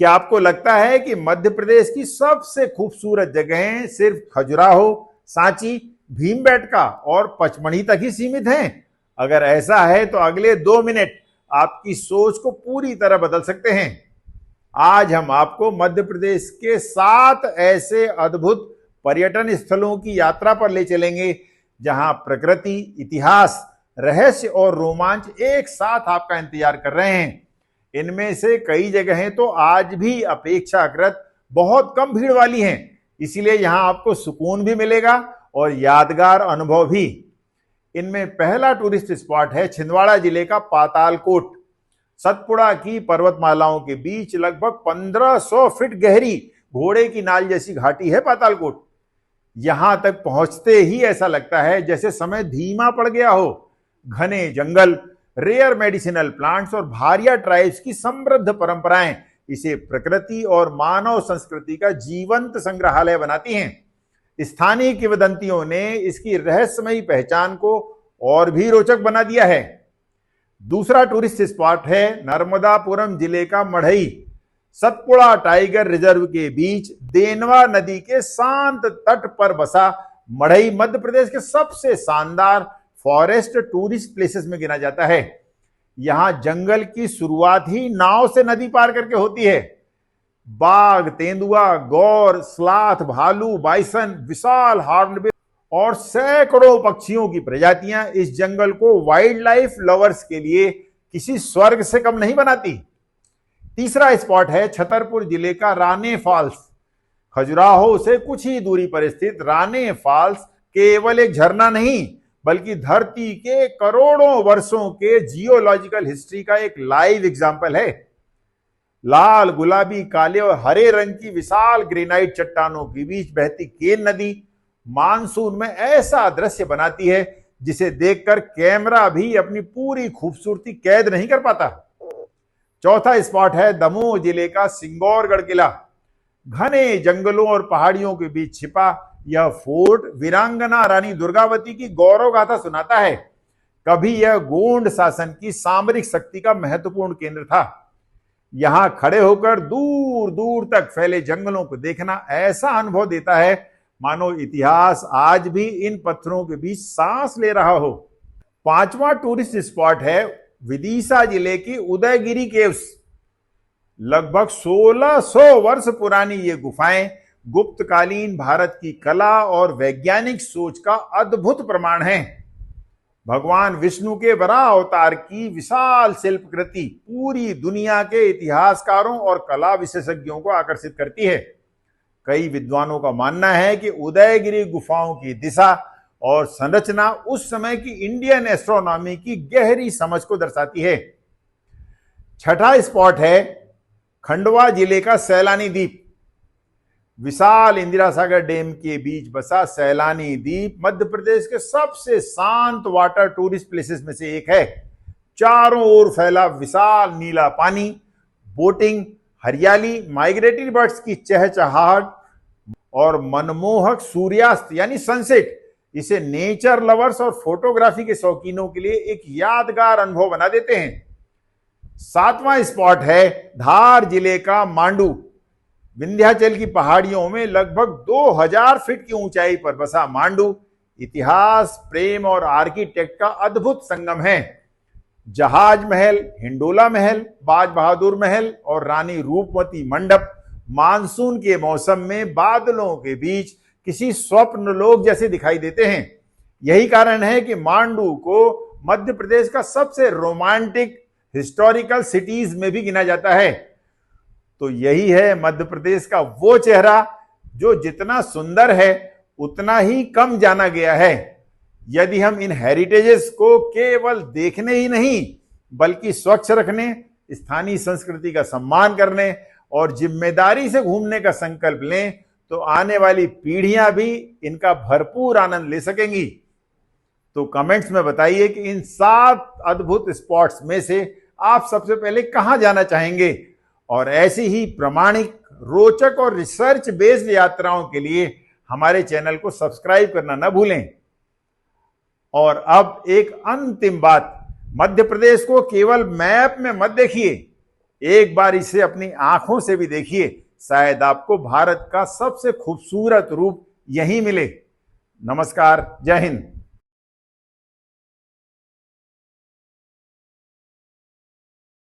क्या आपको लगता है कि मध्य प्रदेश की सबसे खूबसूरत जगहें सिर्फ खजुराहो, सांची, भीमबेटका और पचमढ़ी तक ही सीमित हैं? अगर ऐसा है तो अगले 2 मिनट आपकी सोच को पूरी तरह बदल सकते हैं। आज हम आपको मध्य प्रदेश के 7 ऐसे अद्भुत पर्यटन स्थलों की यात्रा पर ले चलेंगे जहां प्रकृति, इतिहास, रहस्य और रोमांच एक साथ आपका इंतजार कर रहे हैं। इनमें से कई जगहें तो आज भी अपेक्षाकृत बहुत कम भीड़ वाली हैं, इसलिए यहां आपको सुकून भी मिलेगा और यादगार अनुभव भी। इनमें पहला टूरिस्ट स्पॉट है छिंदवाड़ा जिले का पातालकोट। सतपुड़ा की पर्वतमालाओं के बीच लगभग 1500 फीट गहरी घोड़े की नाल जैसी घाटी है पातालकोट। यहां तक पहुंचते ही ऐसा लगता है जैसे समय धीमा पड़ गया हो। घने जंगल, रेयर मेडिसिनल प्लांट्स और भारिया ट्राइब्स की समृद्ध परंपराएं इसे प्रकृति और मानव संस्कृति का जीवंत संग्रहालय बनाती हैं। स्थानीय किंवदंतियों ने इसकी रहस्यमयी पहचान को और भी रोचक बना दिया है। दूसरा टूरिस्ट स्पॉट है नर्मदापुरम जिले का मढ़ई। सतपुड़ा टाइगर रिजर्व के बीच देनवा नदी के शांत तट पर बसा मढ़ई मध्य प्रदेश के सबसे शानदार फॉरेस्ट टूरिस्ट प्लेसेस में गिना जाता है। यहां जंगल की शुरुआत ही नाव से नदी पार करके होती है। बाघ, तेंदुआ, गौर, स्लाथ, भालू, बाइसन, विशाल हॉर्नबिल और सैकड़ों पक्षियों की प्रजातियां इस जंगल को वाइल्ड लाइफ लवर्स के लिए किसी स्वर्ग से कम नहीं बनाती। तीसरा स्पॉट है छतरपुर जिले का राने फॉल्स। खजुराहो से कुछ ही दूरी पर स्थित राने फॉल्स केवल एक झरना नहीं बल्कि धरती के करोड़ों वर्षों के जियोलॉजिकल हिस्ट्री का एक लाइव एग्जाम्पल है। लाल, गुलाबी, काले और हरे रंग की विशाल ग्रेनाइट चट्टानों के बीच बहती केन नदी मानसून में ऐसा दृश्य बनाती है जिसे देखकर कैमरा भी अपनी पूरी खूबसूरती कैद नहीं कर पाता। चौथा स्पॉट है दमोह जिले का सिंगौरगढ़ किला। घने जंगलों और पहाड़ियों के बीच छिपा यह फोर्ट वीरांगना रानी दुर्गावती की गौरव गाथा सुनाता है। कभी यह गोंड शासन की सामरिक शक्ति का महत्वपूर्ण केंद्र था। यहां खड़े होकर दूर दूर तक फैले जंगलों को देखना ऐसा अनुभव देता है मानो इतिहास आज भी इन पत्थरों के बीच सांस ले रहा हो। पांचवा टूरिस्ट स्पॉट है विदिशा जिले की उदयगिरी केव्स। लगभग 1600 वर्ष पुरानी ये गुफाएं गुप्तकालीन भारत की कला और वैज्ञानिक सोच का अद्भुत प्रमाण है। भगवान विष्णु के वराह अवतार की विशाल शिल्पकृति पूरी दुनिया के इतिहासकारों और कला विशेषज्ञों को आकर्षित करती है। कई विद्वानों का मानना है कि उदयगिरी गुफाओं की दिशा और संरचना उस समय की इंडियन एस्ट्रोनॉमी की गहरी समझ को दर्शाती है। छठा स्पॉट है खंडवा जिले का सैलानी द्वीप। विशाल इंदिरा सागर डैम के बीच बसा सैलानी द्वीप मध्य प्रदेश के सबसे शांत वाटर टूरिस्ट प्लेसेस में से एक है। चारों ओर फैला विशाल नीला पानी, बोटिंग, हरियाली, माइग्रेटरी बर्ड्स की चहचहाहट और मनमोहक सूर्यास्त यानी सनसेट इसे नेचर लवर्स और फोटोग्राफी के शौकीनों के लिए एक यादगार अनुभव बना देते हैं। सातवां स्पॉट है धार जिले का मांडू। विंध्याचल की पहाड़ियों में लगभग 2000 फीट की ऊंचाई पर बसा मांडू इतिहास, प्रेम और आर्किटेक्ट का अद्भुत संगम है। जहाज महल, हिंडोला महल, बाज बहादुर महल और रानी रूपमती मंडप मानसून के मौसम में बादलों के बीच किसी स्वप्न लोक जैसे दिखाई देते हैं। यही कारण है कि मांडू को मध्य प्रदेश का सबसे रोमांटिक हिस्टोरिकल सिटीज में भी गिना जाता है। तो यही है मध्य प्रदेश का वो चेहरा जो जितना सुंदर है उतना ही कम जाना गया है। यदि हम इन हेरिटेजेस को केवल देखने ही नहीं बल्कि स्वच्छ रखने, स्थानीय संस्कृति का सम्मान करने और जिम्मेदारी से घूमने का संकल्प लें तो आने वाली पीढ़ियां भी इनका भरपूर आनंद ले सकेंगी। तो कमेंट्स में बताइए कि इन 7 अद्भुत स्पॉट्स में से आप सबसे पहले कहां जाना चाहेंगे। और ऐसी ही प्रामाणिक, रोचक और रिसर्च बेस्ड यात्राओं के लिए हमारे चैनल को सब्सक्राइब करना न भूलें। और अब एक अंतिम बात, मध्य प्रदेश को केवल मैप में मत देखिए, एक बार इसे अपनी आंखों से भी देखिए, शायद आपको भारत का सबसे खूबसूरत रूप यहीं मिले। नमस्कार, जय हिंद।